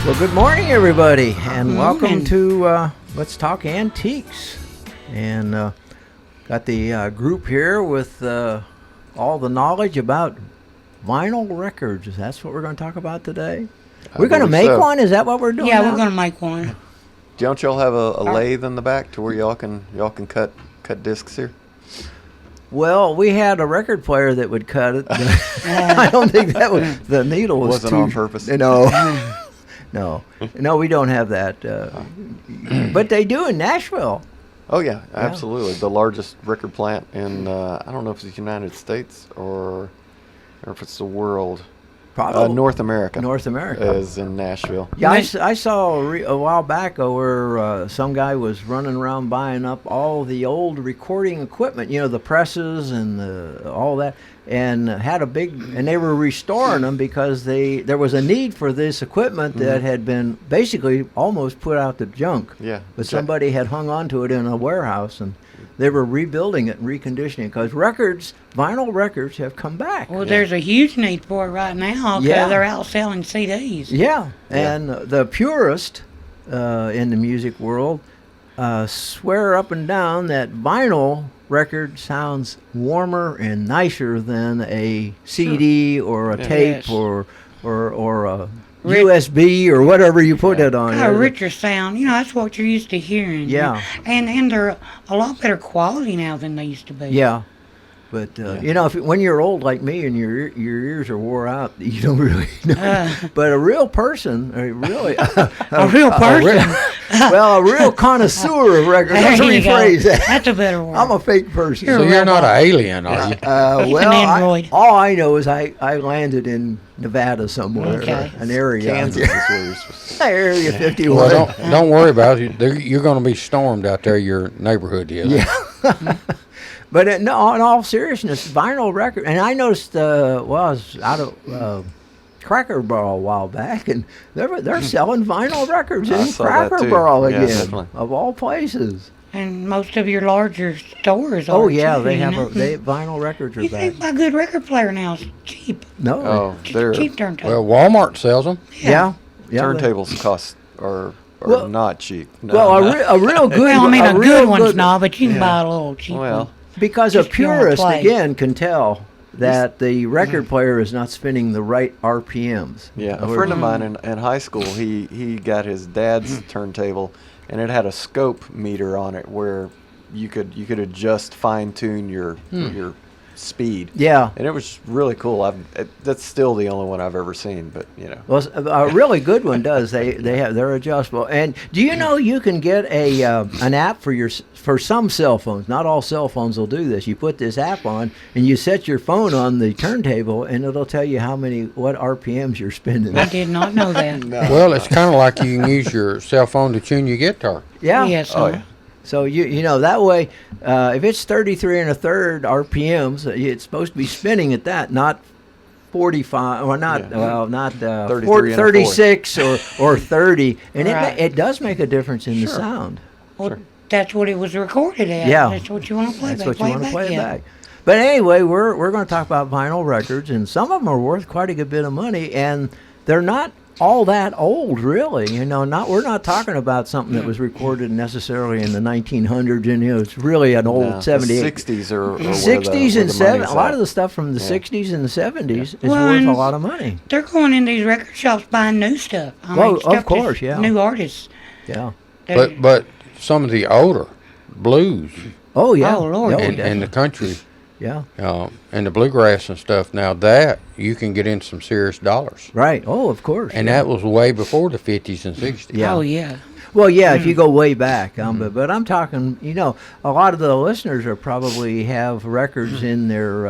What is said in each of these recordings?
Well, good morning, everybody, and welcome to Let's Talk Antiques. And got the group here with all the knowledge about vinyl records. That's what we're going to talk about today. We're going to make one? Is that what we're doing? Yeah, now? we're going to make one. Don't y'all have a lathe in the back to where y'all can cut discs here? Well, we had a record player that would cut it. I don't think that was the needle was Wasn't too, on purpose. No, we don't have that. But they do in Nashville. Oh yeah, absolutely. The largest record plant in I don't know if it's the United States or if it's the world. Probably North America. North America is in Nashville. Yeah, I saw a while back where some guy was running around buying up all the old recording equipment, the presses and all that, and had and they were restoring them because there was a need for this equipment that had been basically almost put out to junk. Yeah. But somebody had hung on to it in a warehouse, and they were rebuilding it and reconditioning it because vinyl records have come back. Well, there's a huge need for it right now because they're outselling CDs. Yeah, and the purist in the music world swear up and down that vinyl record sounds warmer and nicer than a CD or a tape or a USB or whatever you put it on. A richer sound, that's what you're used to hearing. Yeah. And they're a lot better quality now than they used to be. Yeah. But, when you're old like me and your ears are wore out, you don't really know. But a real person, a real connoisseur of records. Let's rephrase that. That's a better word. I'm a fake person. So you're not an alien, are you? An android. All I know is I landed in Nevada somewhere, an area. Kansas is where you're supposed to. Area 51. Well, don't worry about it. You're going to be stormed out there, your neighborhood is. Yeah. But in all seriousness, vinyl record, and I noticed, I was out of Cracker Barrel a while back, and they're selling vinyl records in Cracker Barrel again, of all places. And most of your larger stores are. Oh yeah, they have vinyl records are you back. think a good record player now is cheap? No, they're cheap turntable. Well, Walmart sells them. Yeah. Turntables are not cheap. No, a real good. Well, I mean, a good one's not, but you can buy a little cheap one. Because a purist, again, can tell that the record player is not spinning the right RPMs. Yeah, a friend of mine in high school, he got his dad's turntable, and it had a scope meter on it where you could adjust, fine-tune your speed. Yeah. And it was really cool. That's still the only one I've ever seen, but Well, a really good one does. They're adjustable. And do you know you can get an app for some cell phones? Not all cell phones will do this. You put this app on and you set your phone on the turntable, and it'll tell you what RPMs you're spinning. I did not know that. No. Well, it's kind of like you can use your cell phone to tune your guitar. Yeah. Yes. Oh yeah. So that way, if it's 33 1/3 RPMs, it's supposed to be spinning at that, not 45 or not 36 or 30, and it does make a difference in the sound. Well, that's what it was recorded at. Yeah, that's what you want to play. That's what you want to play back. But anyway, we're going to talk about vinyl records, and some of them are worth quite a good bit of money, and they're not all that old, really. We're not talking about something that was recorded necessarily in the 1900s, and it's really an old 70s, 60s or 60s and 70s. A lot of the stuff from the 60s and the 70s is worth a lot of money. They're going in these record shops buying new stuff. Of course, yeah. New artists. Yeah. But some of the older blues. Oh yeah. Oh Lord. And the country. Yeah. And the bluegrass and stuff. Now that you can get into some serious dollars. Right. Oh, of course. And that was way before the 50s and 60s. Yeah. Oh yeah. Well, yeah, if you go way back, but I'm talking, a lot of the listeners are probably have records in their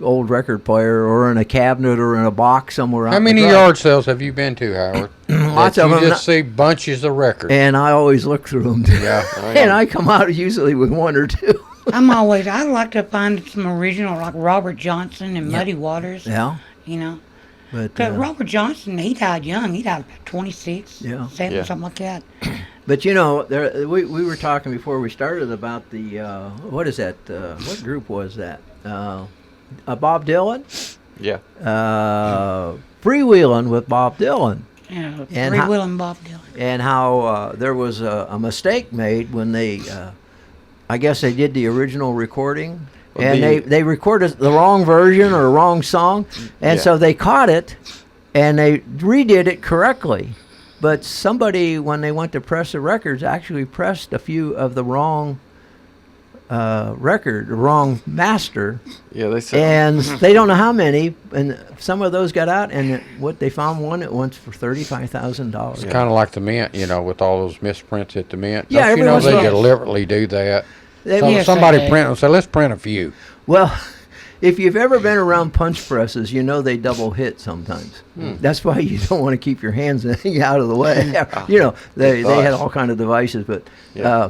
old record player or in a cabinet or in a box somewhere. How many yard sales have you been to, Howard? Lots of them. You just see bunches of records. And I always look through them. Yeah. And I come out usually with one or two. I like to find some original, like Robert Johnson and Muddy Waters. Yeah. But Robert Johnson, he died young. He died about 26, 7, something like that. But we were talking before we started about the what is that? What group was that? Bob Dylan. Yeah. Freewheeling with Bob Dylan. Yeah, And Free how- Will and Bob Dylan. and how there was a mistake made when they, I guess they did the original recording, and they recorded the wrong version or wrong song, and so they caught it, and they redid it correctly. But somebody, when they went to press the records, actually pressed a few of the wrong record, the wrong master, Yeah, they said. and they don't know how many, and some of those got out, and what they found one that went for $35,000. It's kind of like the Mint, with all those misprints at the Mint. Yeah, Don't every you know once in a they while. deliberately do that. They- So Yes, somebody they do. print and say, let's print a few. Well, if you've ever been around punch presses, you know they double hit sometimes. That's why you don't want to keep your hands out of the way. They had all kind of devices, but Yeah.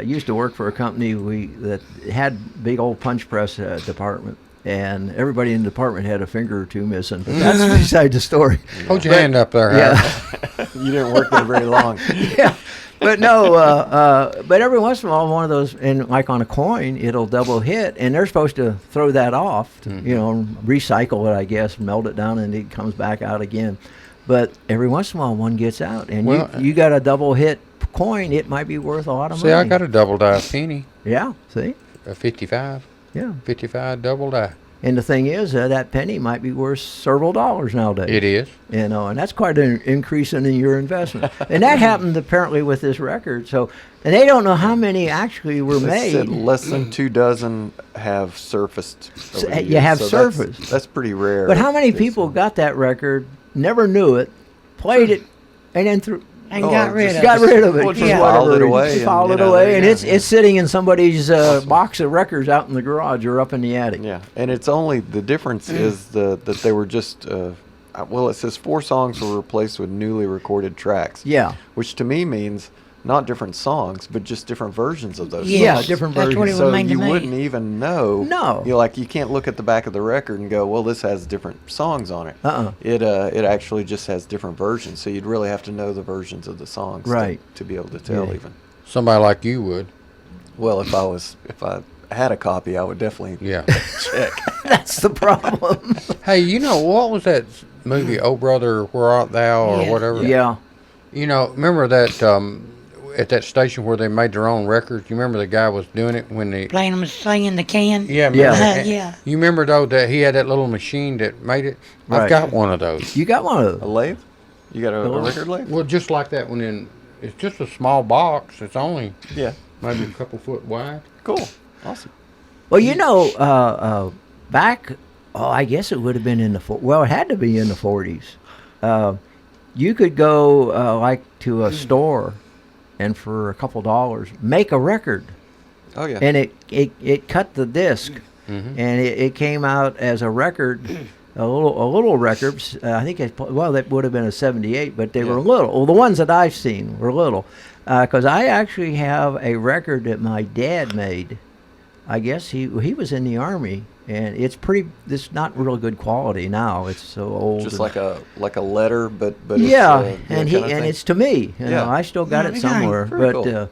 used to work for a company that had big old punch press department, and everybody in the department had a finger or two missing. But that's beside the story. Hold your hand up there, Yeah. Howard. You didn't work there very long. Yeah, but no, but every once in a while, one of those, and like on a coin, it'll double hit, and they're supposed to throw that off, to, recycle it, I guess, melt it down, and it comes back out again. But every once in a while, one gets out, and Well, you got a double hit coin, it might be worth a lot of See, money. I got a double die penny, Yeah, see, a 55, yeah. 55 double die. And the thing is, that penny might be worth several dollars nowadays. It is. And that's quite an increase in your investment. And that happened apparently with this record. So, and they don't know how many actually were They said made. less than 2 dozen have surfaced. over the you years, have so surfaced. That's pretty rare. But how many It's- people got that record, never knew it, played it, and then And Oh, got rid just of got it. rid of it? Well, just Yeah. filed it Whatever, away. just and, filed you it know, away, there and you it's go. it's sitting in somebody's box of records out in the garage or up in the attic. Yeah, and it's only the difference is that they were just well, it says 4 songs were replaced with newly recorded tracks. Yeah. Which to me means not different songs, but just different versions of those. Yeah, songs. different That's what it versions. would So mean to you me. wouldn't even know. No. You can't look at the back of the record and go, well, this has different songs on it. Uh-uh. It actually just has different versions. So you'd really have to know the versions of the songs Right. to be able to tell Yeah. even. Somebody like you would. Well, if I had a copy, I would definitely Yeah. check. That's the problem. Hey, what was that movie, Oh Brother, Where Art Thou, or Yeah. whatever? Yeah. Remember that at that station where they made their own records? You remember the guy was doing it when they... Playing them singing the can. Yeah, Yeah. remember? Yeah. You remember, though, that he had that little machine that made it? Right. I've got one of those. You got one of A those. lathe? You got a record lathe? Well, just like that one it's just a small box. It's only Yeah. maybe a couple foot wide. Cool. Awesome. Well, back, I guess it would have been in the it had to be in the 40s. You could go like to a store, and for a couple dollars make a record, Oh yeah. and it cut the disc, Mm-hmm. and it came out as a record. A little record. I think that would have been a '78, but they were Yeah. little. Well, the ones that I've seen were little, because I actually have a record that my dad made. I guess he was in the Army, and it's not real good quality now. It's so old. Just and- like a letter, but yeah, it's, and kinda thing. it's to me. You Yeah. know, I still got Yeah, it we got it. somewhere. Very But cool.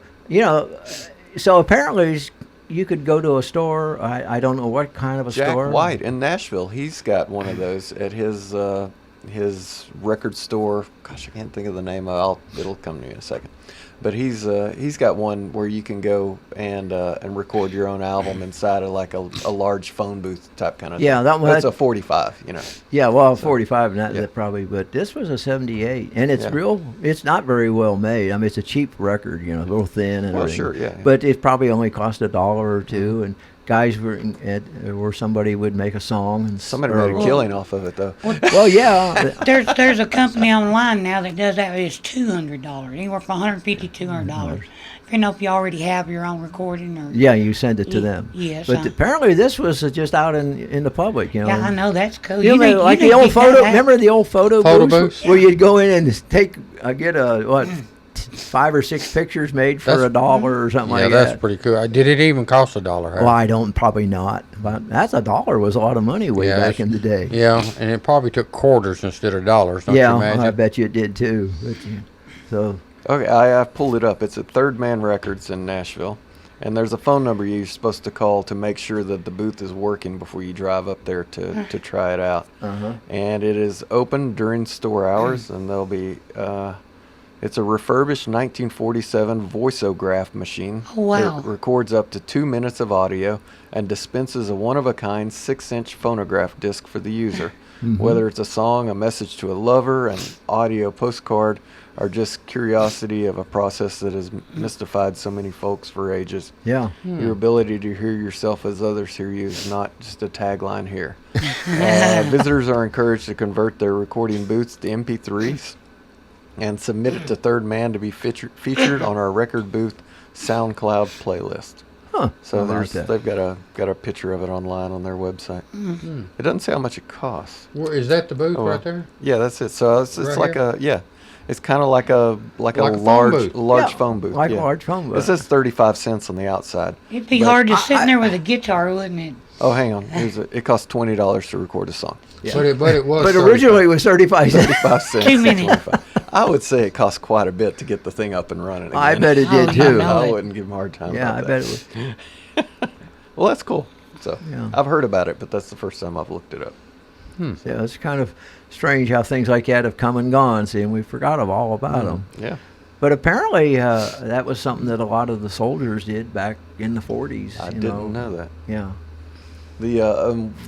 so apparently you could go to a store. I don't know what kind of a Jack store. White in Nashville. He's got one of those at his record store. Gosh, I can't think of the name. It'll come to me in a second. But he's got one where you can go and record your own album inside of like a large phone booth type kind of Yeah, thing. that one- That's a 45. Yeah, well, 45 and that, yeah. that probably, but this was a 78, and it's Yeah. it's not very well made. I mean, it's a cheap record, a little thin and Well, everything. sure, yeah. But it probably only cost $1 or $2, and guys where somebody would make a song. And Somebody made a killing off of it though. Well, yeah. There's a company online now that does that. It's $200, anywhere from $150 to $200. If you already have your own recording or. Yeah, you send it to them. Yes. But apparently this was just out in the public, Yeah, I know that's cool. You know, like need the old to get photo. that out. Remember the old photo Photo booths booths? where you'd go in and get 5 or 6 pictures made for That's- $1 or something Yeah, like that's that. pretty cool. Did it even cost $1? Howard? Well, I don't, probably not. But that's $1 was a lot of money way Yeah, back it's- in the day. Yeah, and it probably took quarters instead of dollars, don't Yeah, you imagine? I bet you it did too. So Okay, I pulled it up. It's at Third Man Records in Nashville, And there's a phone number you're supposed to call to make sure that the booth is working before you drive up there to try it out. And it is open during store hours, and there'll be it's a refurbished 1947 voiceograph machine. Oh, wow. It records up to 2 minutes of audio and dispenses a one-of-a-kind 6-inch phonograph disc for the user. Whether it's a song, a message to a lover, an audio postcard, or just curiosity of a process that has mystified so many folks for ages. Yeah. Your ability to hear yourself as others hear you is not just a tagline here. Visitors are encouraged to convert their recording booths to MP3s and submit it to Third Man to be featured on our record booth SoundCloud playlist. Huh. So I like that. they've got a picture of it online on their website. It doesn't say how much it costs. Where, is that the booth Oh, right there? Yeah, that's it. So it's Right like here? it's kind of like a Like a phone large booth. Yeah, phone booth. like a yeah. large phone booth. It says 35 cents on the outside. It'd be But hard just sitting there with a guitar, wouldn't it? Oh, hang on. It costs $20 to record a song. Yeah. But it was. But 35. originally it was 35 cents. 35 cents. Too many. 25. I would say it costs quite a bit to get the thing up and running again. I bet it did Oh, too. no. I wouldn't give them a hard time. Yeah, about I that. bet it was. Well, that's cool. So Yeah. I've heard about it, but that's the first time I've looked it up. Yeah, it's kind of strange how things like that have come and gone. See, and we forgot all about them. Yeah. But apparently, that was something that a lot of the soldiers did back in the 40s. I you didn't know that. Yeah. The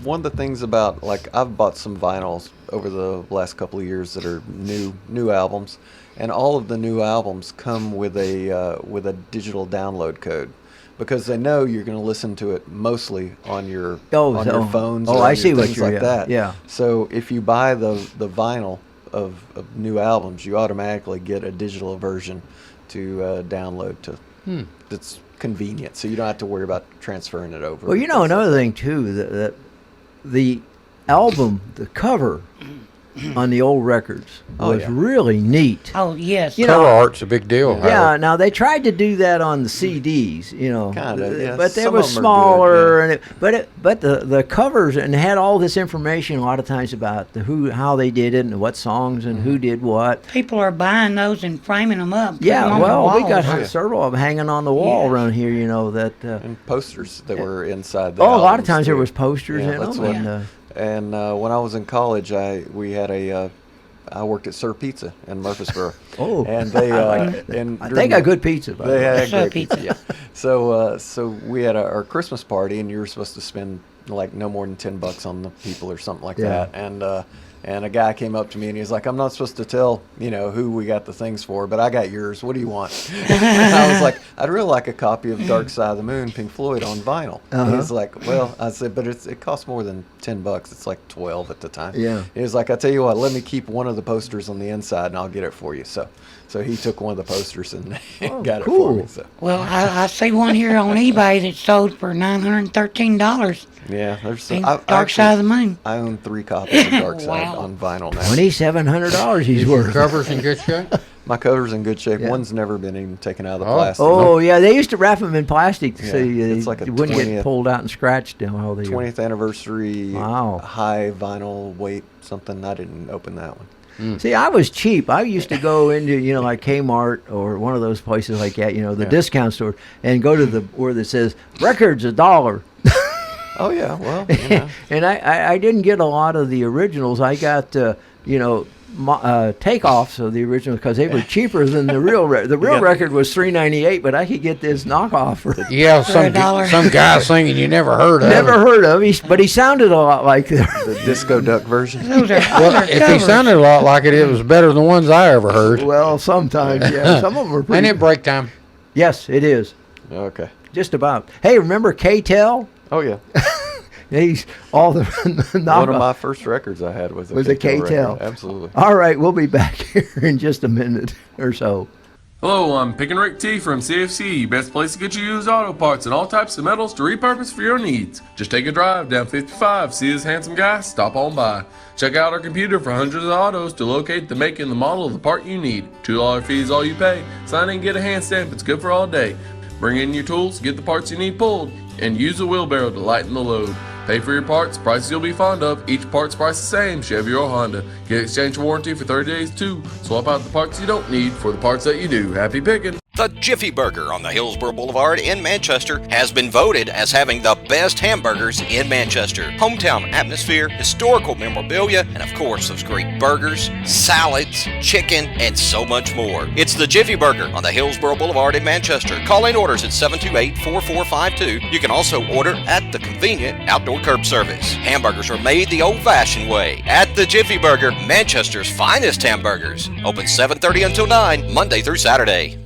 one of the things about, like, I've bought some vinyls over the last couple of years that are new albums, and all of the new albums come with a digital download code, because they know you're going to listen to it mostly on your your phones. Oh, or I on see your what things you're- like yeah, that. yeah. So if you buy the vinyl of new albums, you automatically get a digital version to download to. That's convenient, so you don't have to worry about transferring it over. Well, you know, another thing, too, that the album, the cover on the old records Oh, was yeah. really neat. Oh, yes. You Cover know, art's a big deal. Yeah, Howard. now they tried to do that on the CDs, you know, Kinda, yeah. but they Some were of 'em are good, smaller, yeah. and but the covers and had all this information a lot of times about how they did it and what songs and Mm-hmm. who did what. People are buying those and framing them up. putting 'em Yeah, on well, the we got walls. yeah. several of them hanging on the wall Yeah. around here, you know that. And posters that were inside the Oh, a lot of albums, times there too. was posters Yeah, in that's them. what- And, And when I was in college, we had I worked at Sir Pizza in Murfreesboro. Oh. And they and they during got the- good pizza. By the They way. had Sir great Pizza. pizza. Yeah. So we had our Christmas party, and you were supposed to spend like no more than $10 on the people or something like Yeah. that. And a guy came up to me and he was like, "I'm not supposed to tell who we got the things for, but I got yours. What do you want?" And I was like, "I'd really like a copy of Dark Side of the Moon, Pink Floyd, on vinyl." Uh-huh. He's like, "Well," I said, "but it costs more than $10. It's like 12 at the time." Yeah. He was like, "I tell you what, let me keep one of the posters on the inside, and I'll get it for you." So he took one of the posters and got it for cool. me. So. Well, I see one here on eBay that sold for $913. Yeah, there's Pink I Dark Side of the Moon. I own 3 copies of Dark Side Wow. on vinyl now. $2,700 he's worth. Covers in good shape. My cover's in good shape. Yeah. One's never been even taken out of the Oh. plastic. Oh yeah, they used to wrap them in plastic so Yeah, it's like a they wouldn't get 20th pulled out and scratched down all the 20th anniversary Wow. high vinyl weight something. I didn't open that one. See, I was cheap. I used to go into, like Kmart or one of those places like that, the Yeah. discount store, and go to the where that says records $1. Oh yeah, well, you know. And I didn't get a lot of the originals. I got takeoffs of the originals because they were cheaper than the real record. The real got- record was $3.98, but I could get this knockoff for Yeah, some $1. some guy singing you never heard of. never heard of. But he sounded a lot like the The Disco Duck version. Those are, Well, those are if he covers. sounded a lot like it, it was better than the ones I ever heard. Well, sometimes, yeah. Some of them were Ain't pretty. it break time? Yes, it is. Okay. Just about. Hey, remember K-Tel? Oh yeah. He's all the knockoff. One of my first records I had was a K-Tel K-Tel record. record. Absolutely. All right, we'll be back here in just a minute or so. Hello, I'm Pickin' Rick T from CFC, best place to get you used auto parts and all types of metals to repurpose for your needs. Just take a drive down 55, see this handsome guy, stop on by. Check out our computer for hundreds of autos to locate the make and the model of the part you need. $2 fee is all you pay. Sign in and get a hand stamp, it's good for all day. Bring in your tools, get the parts you need pulled, and use a wheelbarrow to lighten the load. Pay for your parts, prices you'll be fond of. Each part's price the same, Chevy or Honda. Get exchange warranty for 30 days too. Swap out the parts you don't need for the parts that you do. Happy picking! The Jiffy Burger on the Hillsborough Boulevard in Manchester has been voted as having the best hamburgers in Manchester. Hometown atmosphere, historical memorabilia, and of course those great burgers, salads, chicken, and so much more. It's the Jiffy Burger on the Hillsborough Boulevard in Manchester. Call in orders at 728-4452. You can also order at the convenient outdoor curb service. Hamburgers are made the old-fashioned way at the Jiffy Burger, Manchester's finest hamburgers. Open 7:30 until 9, Monday through Saturday.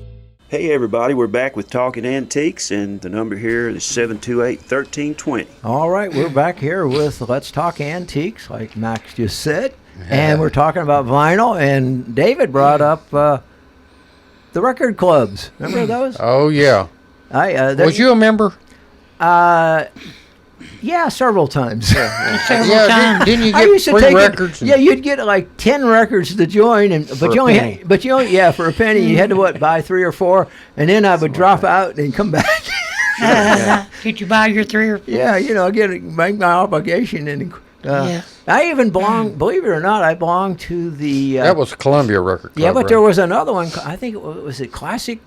Hey everybody, we're back with Talking Antiques, and the number here is 728-1320. All right, we're back here with Let's Talk Antiques, like Max just said. And we're talking about vinyl, and David brought up the record clubs. Remember those? Oh, yeah. Was you a member? Yeah, several times. Didn't you I used get to free take records? Yeah, you'd get like 10 records to join, for a penny you had to buy 3 or 4, and then I would drop out and come back. Did you buy your 3 or 4? Yeah, make my obligation, and I even belong. Believe it or not, I belong to the. That was Columbia Record Club. Yeah, but right? there was another one. I think it was Classic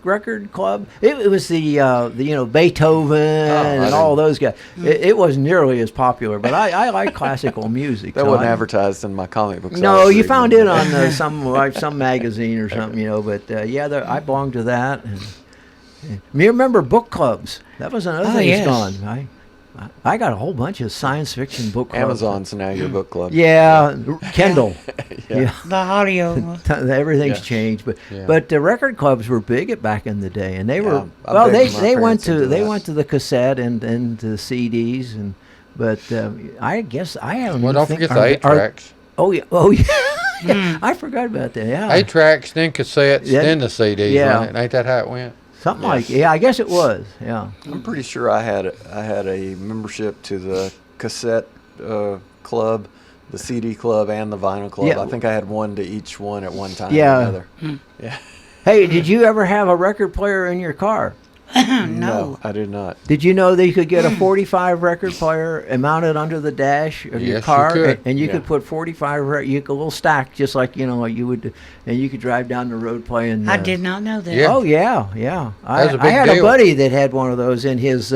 Record Club. It was the Beethoven and all those guys. It wasn't nearly as popular, but I like classical music. That so wasn't advertised in my comic books. No, you found it on some magazine or something, But I belonged to that. And you remember book clubs? That was another thing that's gone. I got a whole bunch of science fiction book clubs. Amazon's now your book club. Yeah, Kindle. Yeah. The audio. Everything's changed, but the record clubs were big back in the day, and they were they went to the cassette and to the CDs, but I guess I haven't. Well, don't forget the 8-tracks. Oh yeah, I forgot about that. Yeah, 8-tracks, then cassettes, then the CDs. Yeah, ain't that how it went? Something like I guess it was. Yeah, I'm pretty sure I had a membership to the cassette club, the CD club, and the vinyl club. I think I had one to each one at one time. Yeah. Or another. Yeah. Hey, did you ever have a record player in your car? No, I did not. Did you know that you could get a 45 record player and mount it under the dash of your car? You could. And you could put 45 a little stack, just like you would, and you could drive down the road playing. I did not know that. Yeah. Oh yeah. I was a big had deal. a buddy that had one of those in his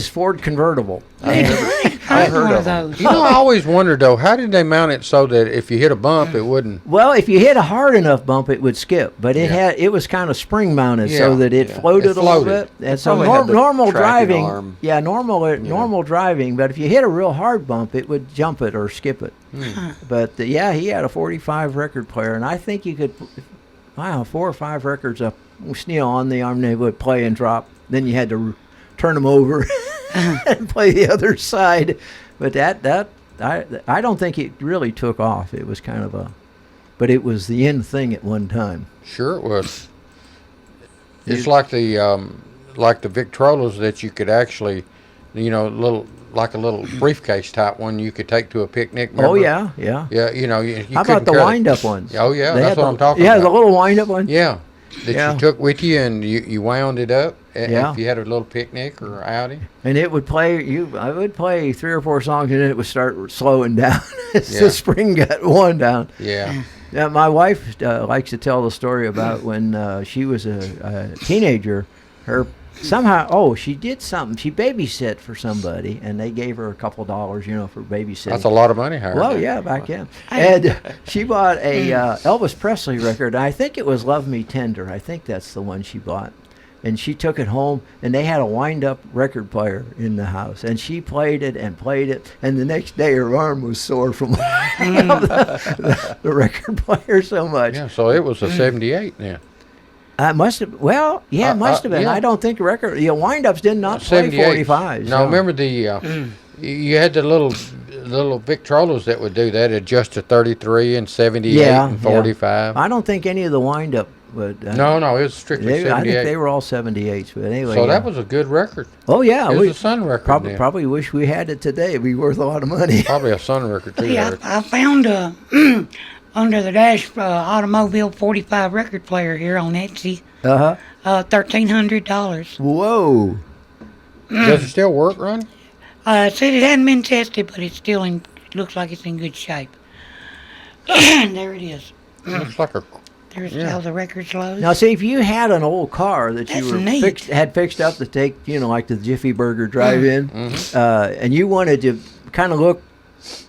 Ford convertible. I've heard one of those. I always wondered though, how did they mount it so that if you hit a bump, it wouldn't? Well, if you hit a hard enough bump, it would skip. But it was kind of spring mounted so that it floated a little bit. And so normal driving, arm. normal driving. But if you hit a real hard bump, it would jump it or skip it. But he had a 45 record player, and I think you could, 4 or 5 records up, on the arm. They would play and drop. Then you had to turn them over and play the other side. But I don't think it really took off. It was kind of but it was the in thing at one time. Sure it was. It's like the Victrolas that you could actually, like a little briefcase type one you could take to a picnic. Remember? Oh yeah. Yeah, you How about the wind-up ones? Oh yeah, They that's had what I'm talking about. Yeah, the little wind-up one. Yeah, that you took with you and you wound it up if you had a little picnic or outing. And it would play. I would play 3 or 4 songs, and then it would start slowing down as the spring got worn down. Yeah. Now, my wife likes to tell the story about when she was a teenager. She did something. She babysat for somebody, and they gave her a couple $, for babysitting. That's a lot of money, Howard. Well, yeah, back then. And she bought a Elvis Presley record. I think it was "Love Me Tender." I think that's the one she bought. And she took it home, and they had a wind-up record player in the house. And she played it, and the next day her arm was sore from the record player so much. Yeah, so it was a 78 then. Must have. Well, yeah, it must have been. Yeah. I don't think wind-ups did not play 45s. No, remember you had the little Victrolas that would do that, adjust to 33 and 78 and 45. I don't think any of the wind-up. But no, it was strictly 78. I think they were all 78s. But anyway, so that was a good record. Oh yeah, it was a Sun record. Probably wish we had it today. It'd be worth a lot of money. Probably a Sun record too. Yeah, I found under the dash automobile 45 record player here on Etsy. $1,300. Whoa! Does it still work, Ron? It said it hadn't been tested, but it's still looks like it's in good shape. And there it is. Looks like a There's Yeah. all the records loaded. Now, see, if you had an old car that you That's were neat. had fixed up to take, like the Jiffy Burger drive-in, and you wanted to kind of look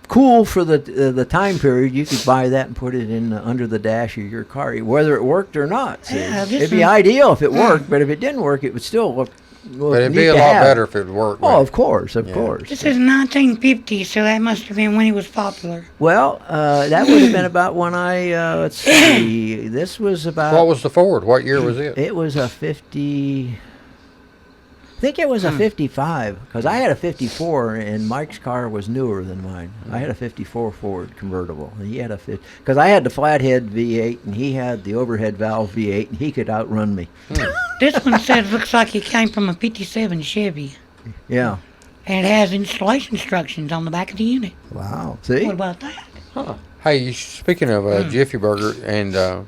cool for the time period, you could buy that and put it in under the dash of your car, whether it worked or not. See? Yeah, this It'd be one- ideal if it worked, but if it didn't work, it would still look. But it'd neat be a to lot have. better if it worked. Oh, of course, of Yeah. course. This is 1950, so that must have been when he was popular. Well, that would have been about when I let's see. This was about. What was the Ford? What year was it? It was a 50. I think it was a 55 because I had a 54 and Mike's car was newer than mine. I had a 54 Ford convertible and he had a because I had the flathead V8 and he had the overhead valve V8 and he could outrun me. This one says looks like it came from a 57 Chevy. Yeah. And it has installation instructions on the back of the unit. Wow. See? What about that? Hey, speaking of Jiffy Burger and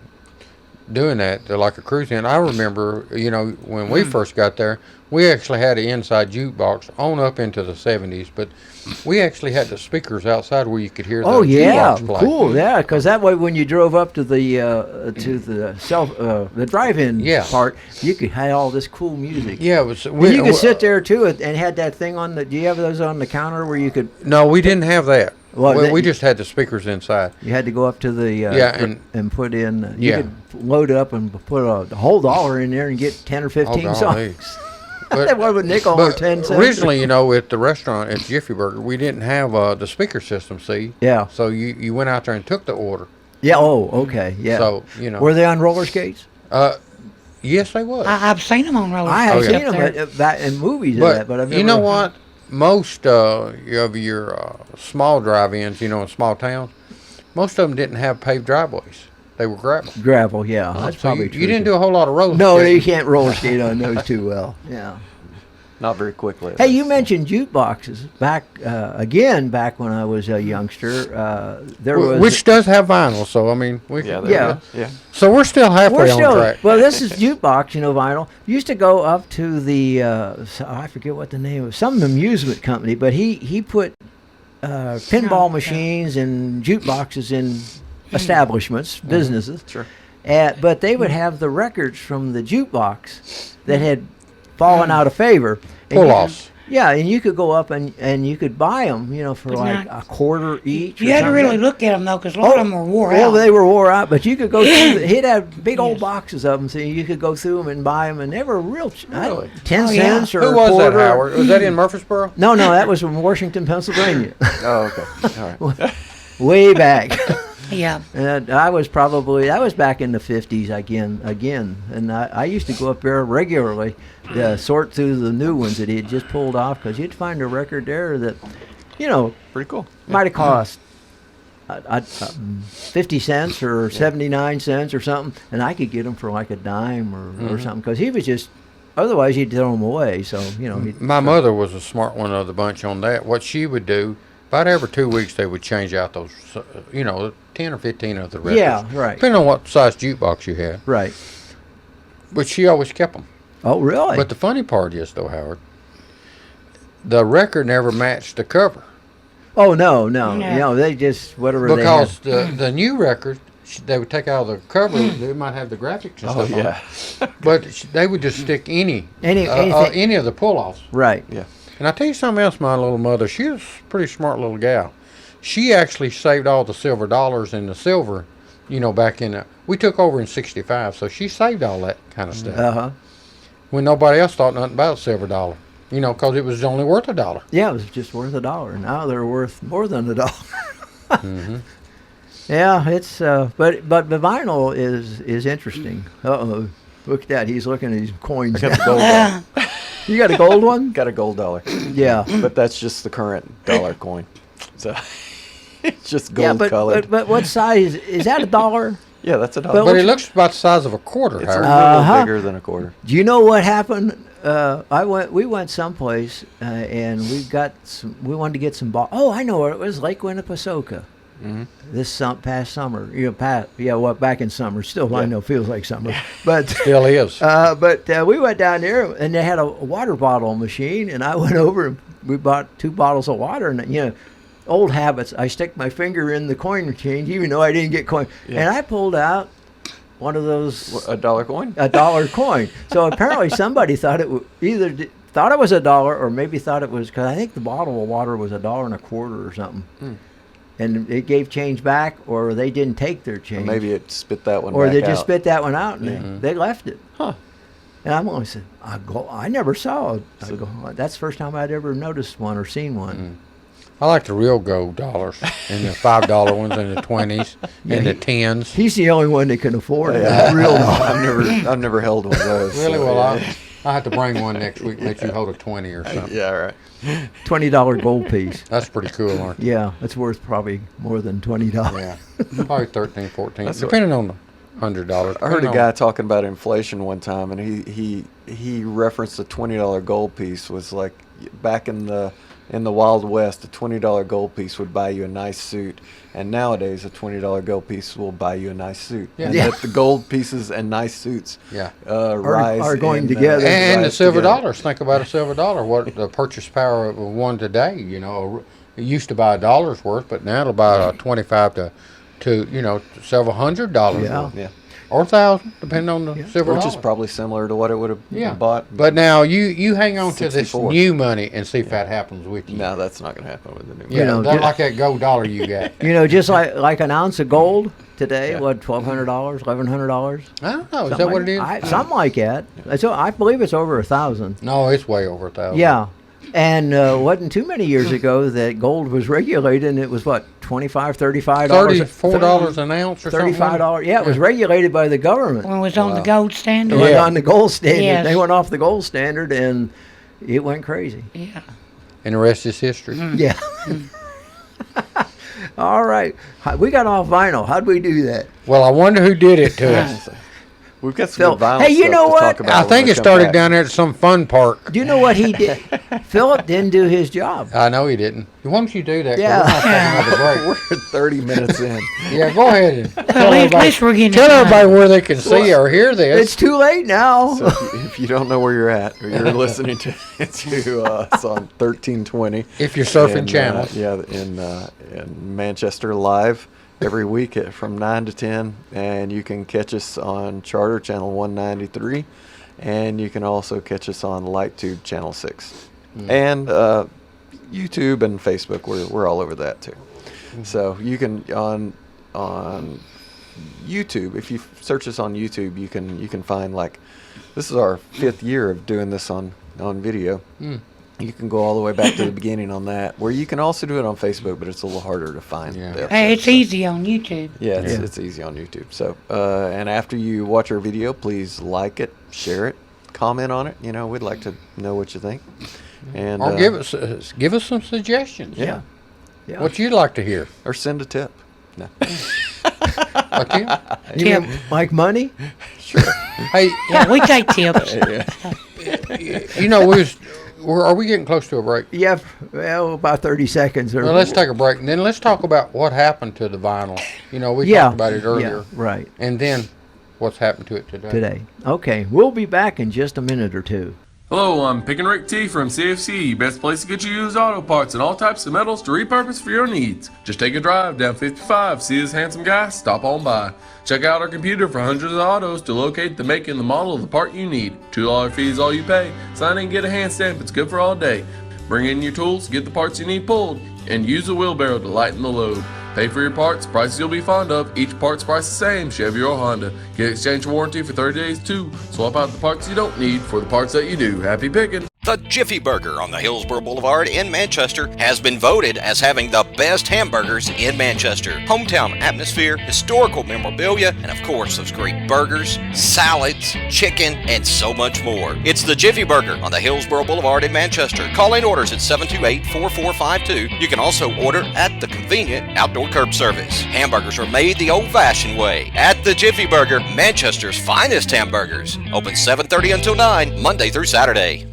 doing that, like a cruise in, I remember, when we first got there, we actually had an inside jukebox on up into the 70s, but we actually had the speakers outside where you could hear the Oh yeah, jukebox play. cool. Yeah, because that way when you drove up to the the drive-in Yeah. part, you could have all this cool music. Yeah, it was. And you could sit there too and had that thing on the. Do you have those on the counter where you could? No, we didn't have that. Well, we that- just had the speakers inside. You had to go up to the Yeah, and put in. You Yeah. could load up and put a whole $1 in there and get 10 or 15 golly. songs. But, That was a nickel or but 10 cents. originally, at the restaurant at Jiffy Burger, we didn't have the speaker system. See. Yeah. So you went out there and took the order. Yeah. Oh, okay. Yeah. So Were they on roller skates? Yes, they was. I've seen them on roller I have skates seen up them there. back in movies. But of that, but I've never, you know what? Most of your small drive-ins, in small towns, most of them didn't have paved driveways. They were gravel. Gravel. Yeah, that's So probably you, true. you didn't do a whole lot of roller No, you skating. can't roller skate on those too well. Yeah. Not very quickly. Hey, you mentioned jukeboxes back when I was a youngster. There was Which does have vinyl, so I mean, we Yeah, can, there Yeah. you go. Yeah. So we're still halfway we're on still track. well. This is jukebox, vinyl. Used to go up to the I forget what the name of some amusement company, but he put pinball machines and jukeboxes in establishments, businesses. Sure. But they would have the records from the jukebox that had fallen out of favor. And Pull-offs. Yeah, and you could go up and you could buy them, for But like not- a quarter each. You or had to really something. look at them though, because a lot of them were wore Well, out. they were wore out, but you could go through. He'd have big old Yes. boxes of them, so you could go through them and buy them, and they were real. Really? 10 Oh, yeah. cents or Who a was quarter. that, Howard? Was that in Murfreesboro? No, that was from Washington, Pennsylvania, Oh, okay. All right. way back. Yeah. And that was back in the 50s again, and I used to go up there regularly, sort through the new ones that he had just pulled off, because you'd find a record there that, Pretty cool. might have cost 50 cents or 79 cents or something, and I could get them for like a dime or something, because he was just, otherwise he'd throw them away, so, he'd, My mother was a smart one of the bunch on that. What she would do, about every 2 weeks, they would change out those, 10 or 15 of the records. Yeah, right. Depending on what size jukebox you had. right. But she always kept them. Oh, really? But the funny part is, though, Howard, the record never matched the cover. Oh, no. No. They just, whatever Because they had. the new record, they would take out the cover. They might have the graphics and Oh, stuff on yeah. it. But they would just stick any Anything. of the pull-offs. Right. Yeah. And I tell you something else, my little mother, she was a pretty smart little gal. She actually saved all the silver dollars and the silver, back in we took over in 65, so she saved all that kind of stuff. Uh-huh. When nobody else thought nothing about silver dollar, because it was only worth $1. Yeah, it was just worth $1. Now they're worth more than $1. Mm-hmm. Yeah, it's but the vinyl is interesting. Uh-oh. Look at that. He's looking at his coins. I got the gold dollar. You got a gold one? Got a gold dollar. Yeah. But that's just the current dollar coin. So it's just Yeah, gold colored. but what size is that? $1? Yeah, that's a dollar. But it looks about the size of a quarter, It's a Howard. little Uh-huh. bigger than a quarter. Do you know what happened? We went someplace and we wanted to get some balls. Oh, I know where it was. Lake Winnipesaukee. This past summer, back in summer. Still, I know feels like summer, but Still is. but we went down there and they had a water bottle machine, and I went over and we bought 2 bottles of water, and old habits. I stick my finger in the coin change, even though I didn't get coin, and I pulled out one of those A dollar coin? a dollar coin. So apparently somebody thought it thought it was a dollar, or maybe thought it was, because I think the bottle of water was $1.25 or something, and it gave change back, or they didn't take their Or change, maybe it spit that one or back they just out. spit that one out and they left it. Huh. And I'm only saying, I never saw it. That's the first time I'd ever noticed one or seen one. I like the real gold dollars and the $5 ones and the 20s and the 10s. He's the only one that can afford it. Yeah. Real dollar. I've never held one of those. Really? so, Well, yeah. I have to bring one next week and let you hold a 20 or something. Yeah, right. $20 gold piece. That's pretty cool, aren't you? Yeah, it's worth probably more than $20. Yeah. Probably 13, 14, That's what- depending on the $100. I heard a depending guy on- talking about inflation one time, and he referenced a $20 gold piece was like back in the Wild West, a $20 gold piece would buy you a nice suit, and nowadays a $20 gold piece will buy you a nice suit. Yeah. And Yeah. that the gold pieces and nice suits Yeah. rise are going in, together. And the rise silver together. dollars. Think about a silver dollar. What the purchase power of one today. You know, it used to buy $1 worth, but now it'll buy 25 to several $100s Yeah. worth, Yeah, or 1,000, depending on the silver which dollar. is probably similar to what it would have Yeah. bought. But now you hang on to this 64. new money and see if that happens with you. No, that's not going to happen with the new. Yeah, You know, that just- like that gold dollar you got. Just like an ounce of gold today, Yeah. what, $1,200, $1,100? I don't know. Is that what it is? Something like that. I believe it's over 1,000. No, it's way over 1,000. Yeah. And wasn't too many years ago that gold was regulated, and it was what, $25, $35? $34 an ounce or something. $35. Yeah, it was regulated by the government. When it was on the gold It standard. was Yeah. on the gold standard. Yes. They went off the gold standard, and it went crazy. Yeah. And the rest is history. Yeah. All right. We got off vinyl. How'd we do that? Well, I wonder who did it to us. We've got some Phil, good vinyl hey, you stuff know to what? talk about I when think we it come started back. down there at some fun park. Do you know what he did? Philip didn't do his job. I know he didn't. Why don't you do that? 'Cause Yeah. We're not taking another We're 30 minutes in. break. Yeah, go ahead and Well, tell at least we're getting tell it done. everybody where they can see or hear this. It's too late now. So if you don't know where you're at, or you're listening to us on 1320, If you're surfing in, channels. in Manchester live every week from 9 to 10, and you can catch us on Charter Channel 193, and you can also catch us on LightTube Channel 6, and YouTube and Facebook. We're all over that too. So you can on YouTube, if you search us on YouTube, you can find, like, this is our 5th year of doing this on video. You can go all the way back to the beginning on that, where you can also do it on Facebook, but it's a little harder to find. Yeah. the Hey, it's episodes. easy on YouTube. Yeah, it's easy on YouTube. So, and after you watch our video, please like it, share it, comment on it. We'd like to know what you think. And Or give us some suggestions. yeah, Yeah. What you'd like to hear. or send a tip. No. Like you? You Tip. mean like money? Hey, Yeah, we take tips. are we getting close to a break? Yeah, well, about 30 seconds. Or Well, let's take a break, and then let's talk about what happened to the vinyl. We Yeah. talked about it earlier. Yeah, right, And then what's happened to it today. today. Okay, we'll be back in just a minute or two. Hello, I'm Pickin' Rick T from CFC, best place to get you used auto parts and all types of metals to repurpose for your needs. Just take a drive down 55, see this handsome guy, stop on by. Check out our computer for hundreds of autos to locate the make and the model of the part you need. $2 fee is all you pay. Sign in, get a hand stamp, it's good for all day. Bring in your tools, get the parts you need pulled, and use a wheelbarrow to lighten the load. Pay for your parts, prices you'll be fond of. Each part's price the same, Chevy or Honda. Get exchange warranty for 30 days too. Swap out the parts you don't need for the parts that you do. Happy picking! The Jiffy Burger on the Hillsborough Boulevard in Manchester has been voted as having the best hamburgers in Manchester. Hometown atmosphere, historical memorabilia, and of course those great burgers, salads, chicken, and so much more. It's the Jiffy Burger on the Hillsborough Boulevard in Manchester. Call in orders at 728-4452. You can also order at the convenient outdoor curb service. Hamburgers are made the old-fashioned way at the Jiffy Burger, Manchester's finest hamburgers. Open 7:30 until 9, Monday through Saturday.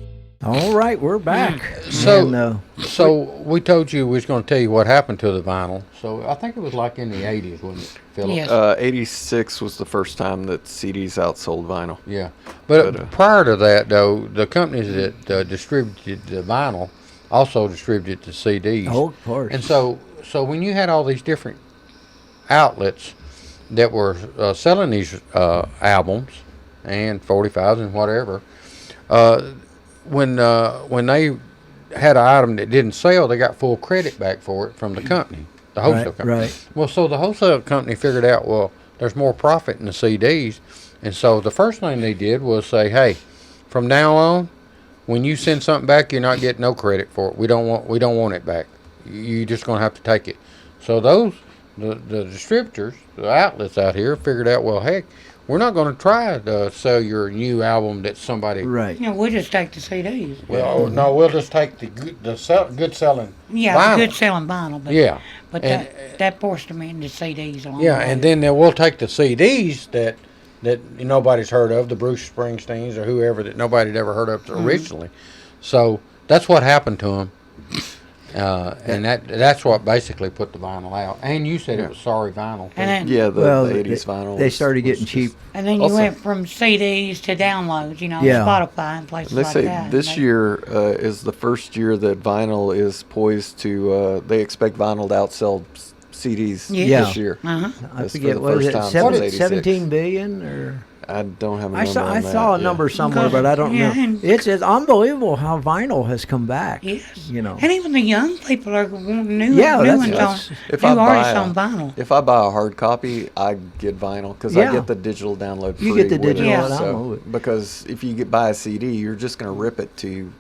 All right, we're back. So- And, So we told you we was going to tell you what happened to the vinyl. So I think it was like in the 80s, wasn't it, Philip? Yes. 86 was the first time that CDs outsold vinyl. Yeah. But But, prior to that, though, the companies that distributed the vinyl also distributed the CDs. oh, of course. And so when you had all these different outlets, that were selling these albums and 45s and whatever, when they had an item that didn't sell, they got full credit back for it from the company, the wholesale Right, company. right. Well, so the wholesale company figured out, well, there's more profit in the CDs, and so the first thing they did was say, hey, from now on, when you send something back, you're not getting no credit for it. We don't want it back. You're just gonna have to take it. So the distributors, the outlets out here, figured out, well, heck, we're not going to try to sell your new album that somebody. Right. You know, we'll just take the CDs. Well, no, we'll just take the good selling. Yeah, vinyl. the good selling vinyl. But, Yeah. But And- that forced them into CDs. Along Yeah, the way. and then we'll take the CDs that nobody's heard of, the Bruce Springsteens or whoever that nobody'd ever heard of originally. So that's what happened to them. And that's what basically put the vinyl out. And you said it was sorry vinyl. too. And then, Yeah, the Well, 80s vinyl. They was- started was getting just- cheap. and then you Also- went from CDs to downloads, you know, Yeah. Spotify and places They like say that. this And they- year is the first year that vinyl is poised to. They expect vinyl to outsell CDs Yeah. this year. Uh-huh. I That's for forget the what is first it, time since 86. 17 billion or I don't have a I number saw on I that, saw a yeah. number somewhere, Because- but I don't yeah, know. and- It's unbelievable how vinyl has come back. Yes. You know. And even the young people are wanting new, Yeah, new that's- ones that's- on, If new I buy artists a- on vinyl. If I buy a hard copy, I get vinyl because Yeah. I get the digital download free. You get the with it. digital download. Because if you buy a CD, you're just going to rip it to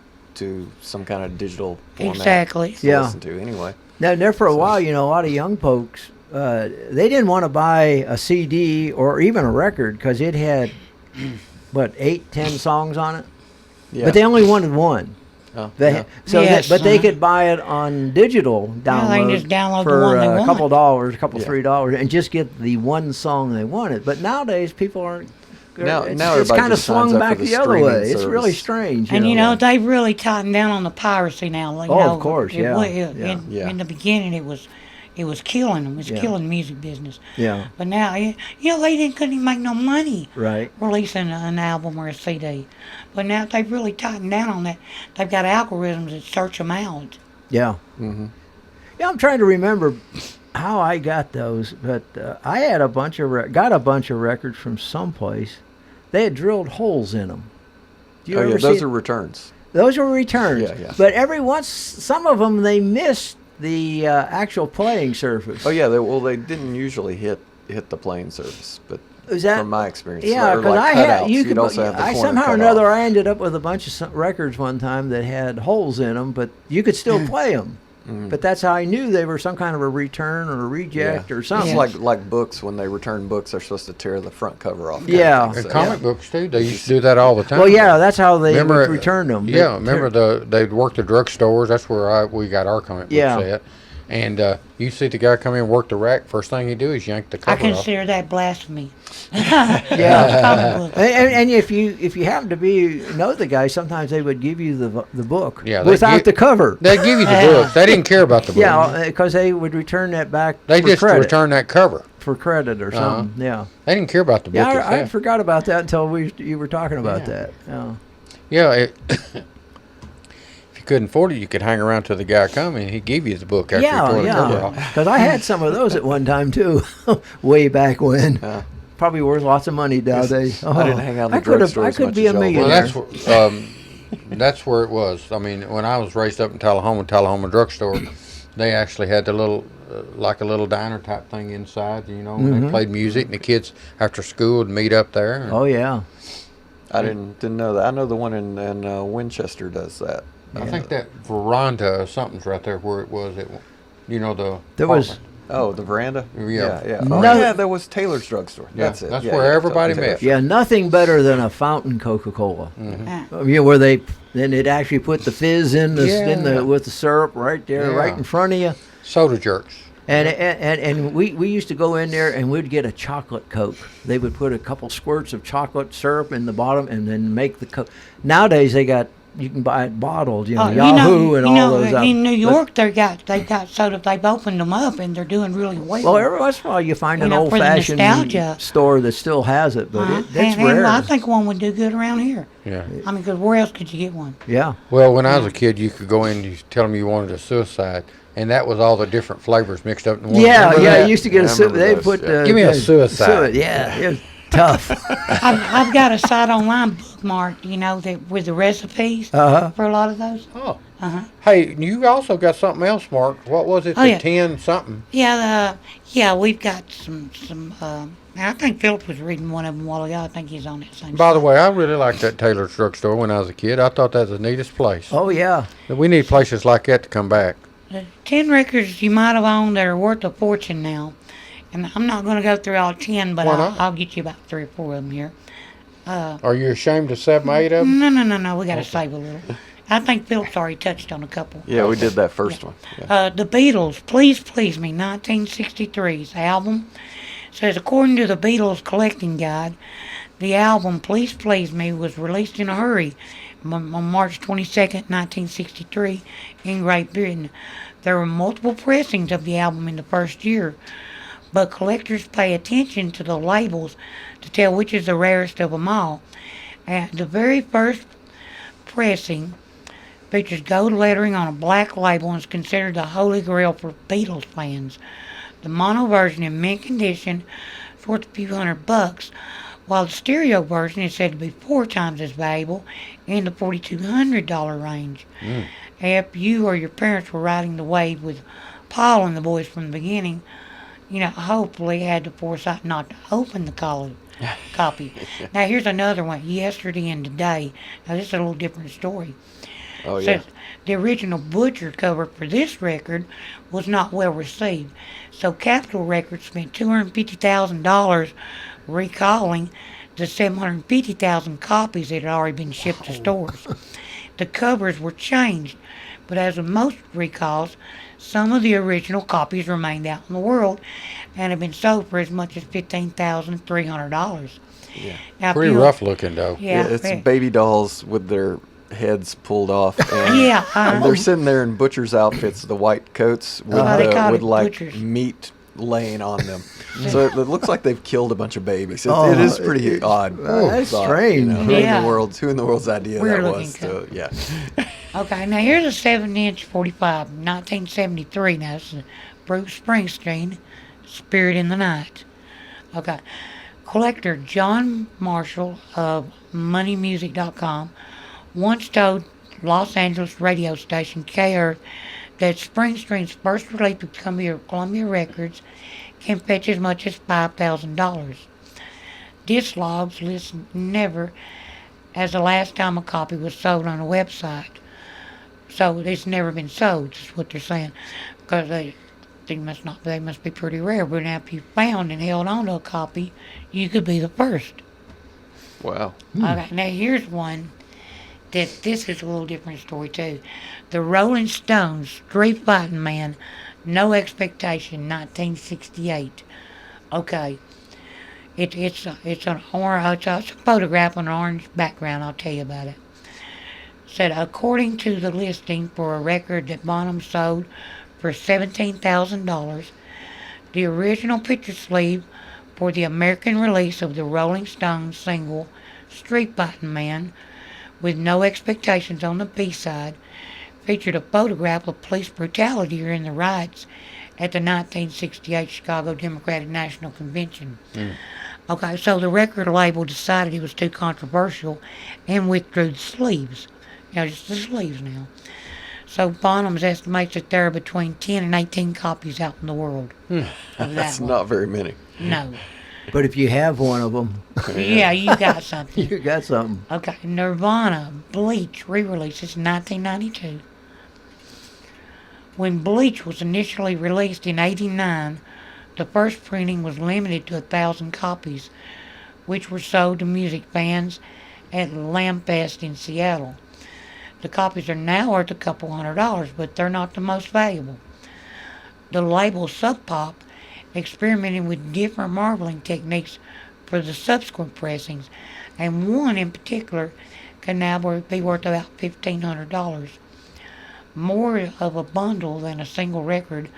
some kind of digital format Exactly. to Yeah. listen to anyway. Now, there for a while, you know, a lot of young folks, they didn't want to buy a CD or even a record because it had, what, 8, 10 songs on it? Yeah. But they only wanted one. Oh, They, yeah. so Yes, but they uh-huh. could buy it on digital Yeah, download, they can just download the for one they a want. couple dollars, couple Yeah. $3, and just get the one song they wanted. But nowadays, people aren't. Now it's everybody kind of just signs swung up back for the the other way. streaming It's really service. strange. And you know, know. they've really tightened down on the piracy now. Like, Oh, you of know, course, it yeah, wa- yeah. Yeah. In the beginning, it was killing them. It was Yeah. killing the music business. Yeah, But now, you know, couldn't even make no money right. releasing an album or a CD. But now they've really tightened down on that. They've got algorithms that search them out. Yeah. Mm-hmm. Yeah, I'm trying to remember how I got those, but I had a bunch of got a bunch of records from someplace. They had drilled holes in them. Do you Oh ever yeah, see those it? are returns. Those were returns. Yeah, yeah. But every once, some of them they missed the actual playing surface. Oh yeah, they didn't usually hit the playing surface, but Is that from my experience, Yeah, or because like I had cutouts, you you'd could. also have the I corner somehow or cut another off. I ended up with a bunch of records one time that had holes in them, but you could still play them. But that's how I knew they were some kind of a return or a reject or something. It's like books. When they return books, they're supposed to tear the front cover off. Yeah. kind of And thing, comic books too. They used to do that all the time. Well, yeah, that's how they Remember, would return them. Yeah, remember they'd work the drugstores. That's where we got our comic books Yeah. at. And you see the guy come in and work the rack. First thing he do is yank the I cover off. consider that blasphemy. Yeah. Comic book. And if you happen to know the guy, sometimes they would give you the book Yeah, they without give- the cover. They give you the books. They didn't care about the books. Yeah, because they would return that back They for just credit, return that cover. for credit or something. Yeah. They didn't care about the book Yeah, I itself. forgot about that until you were talking about that. Yeah. Yeah, if you couldn't afford it, you could hang around till the guy come and he'd give you the book after he Yeah, tore the cover yeah. off. Because I had some of those at one time too, way back when. Yeah. Probably worth lots of money nowadays. I didn't hang out in the I could have. drugstore I as could much be a as y'all did. Well, millionaire. that's where it was. I mean, when I was raised up in Tullahoma drugstore, they actually had the little, like a little diner type thing inside. You know, and they played music, and the kids after school would meet up there. Oh yeah. I didn't know that. I know the one in Winchester does that. I think that veranda or something's right there where it was. You know, the There was- apartment. Oh, the veranda. Yeah. yeah. No- Oh, yeah, that was Taylor's drugstore. Yeah, That's it. that's Yeah, where yeah, everybody Taylor's. met. Yeah, nothing better than a fountain Coca-Cola. Uh, Yeah, where then they'd actually put the fizz in Yeah. with the syrup right there, Yeah. right in front of you. Soda jerks. And we used to go in there and we'd get a chocolate Coke. They would put a couple squirts of chocolate syrup in the bottom and then make the Coke. Nowadays they got you can buy it bottled. Oh, Yahoo and all those. in New but- York, they've got soda. They've opened them up and they're doing really well. Well, every once in a while you find You an know, for the old-fashioned nostalgia. store that still has it, but it's and rare. I think one would do good around here. Yeah. I mean, because where else could you get one? Yeah. Well, when I was a kid, you could go in and you tell them you wanted a suicide, and that was all the different flavors mixed up in one. Yeah, Remember yeah. that? You used to get Yeah, a I suicide. remember They those, put. yeah. Give me a suicide. Yeah, it was tough. I've got a site online bookmarked, that with the recipes for a lot of those. Oh. Uh-huh. Hey, you also got something else marked. What was it? Oh, the yeah. 10 something. Yeah, we've got some. I think Philip was reading one of them a while ago. I think he's on that same. By the site. way, I really liked that Taylor's Drugstore when I was a kid. I thought that was the neatest place. Oh yeah. We need places like that to come back. The 10 records you might have owned that are worth a fortune now. And I'm not going to go through all 10, but Why not? I'll get you about 3 or 4 of them here. Are you ashamed of 7, 8 of them? No. We got to save a little. I think Philip's already touched on a couple. Yeah, we did that first one. Yeah. The Beatles, Please Please Me, 1963's album. Says, according to the Beatles Collecting Guide, the album Please Please Me was released in a hurry on March 22nd, 1963 in Great Britain. There were multiple pressings of the album in the first year, but collectors pay attention to the labels to tell which is the rarest of them all. The very first pressing features gold lettering on a black label and is considered the holy grail for Beatles fans. The mono version in mint condition is worth a few $100, while the stereo version is said to be 4 times as valuable in the $4,200 range. If you or your parents were riding the wave with Paul and the boys from the beginning, hopefully had the foresight not to open the copy. Now here's another one, Yesterday and Today. Now this is a little different story. Oh, yeah. Says the original Butcher cover for this record was not well received, so Capitol Records spent $250,000 recalling the 750,000 copies that had already been shipped to stores. The covers were changed, but as with most recalls, some of the original copies remained out in the world and have been sold for as much as $15,300. Yeah. Now, Pretty rough looking, though. Yeah, It's baby dolls with their heads pulled off. And, Yeah, and they're sitting there in butcher's outfits, the white coats with, they call with it like butchers. meat laying on them. So it looks like they've killed a bunch of babies. It Oh, is pretty odd. that's thought, strange. Yeah. Who in the world's idea Weird that looking was? coat. Yeah. Okay, now here's a 7-inch 45, 1973. Now this is Bruce Springsteen, Spirit in the Night. Okay. Collector John Marshall of MoneyMusic.com once told Los Angeles radio station K-Earth that Springsteen's first release with Columbia Records can fetch as much as $5,000. Disc logs list never as the last time a copy was sold on a website. So it's never been sold, is what they're saying, because they must be pretty rare. But now if you found and held on to a copy, you could be the first. Wow. Okay, now here's one that this is a little different story too. The Rolling Stones, Street Fighting Man, No Expectation, 1968. Okay, it's a photograph on an orange background. I'll tell you about it. Said according to the listing for a record that Bonham sold for $17,000, the original picture sleeve for the American release of the Rolling Stones single Street Fighting Man, with No Expectations on the B-side, featured a photograph of police brutality during the riots at the 1968 Chicago Democratic National Convention. Okay, so the record label decided it was too controversial and withdrew the sleeves. Just the sleeves now. So Bonhams estimates that there are between 10 and 18 copies out in the world. Of That's that one. not very many. No. But if you have one of them, Yeah, you got something. you got something. Okay, Nirvana, Bleach, re-releases 1992. When Bleach was initially released in '89, the first printing was limited to 1,000 copies, which were sold to music fans at Lampfest in Seattle. The copies are now worth a couple $100, but they're not the most valuable. The label Sub Pop experimented with different marbling techniques for the subsequent pressings, and one in particular can now be worth about $1,500. More of a bundle than a single record,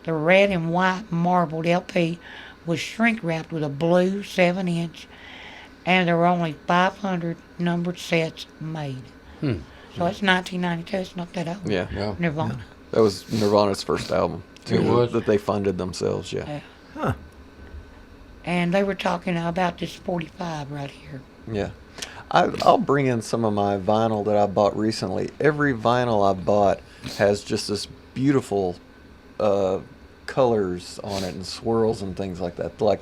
the red and white marbled LP was shrink wrapped with a blue 7-inch, and there were only 500 numbered sets made. So it's 1992. It's not that old. Yeah. Yeah. Nirvana. That was Nirvana's first album. It too, was? that they funded themselves. Yeah. And they were talking about this 45 right here. Yeah. I'll bring in some of my vinyl that I bought recently. Every vinyl I bought has just this beautiful colors on it and swirls and things like that. Like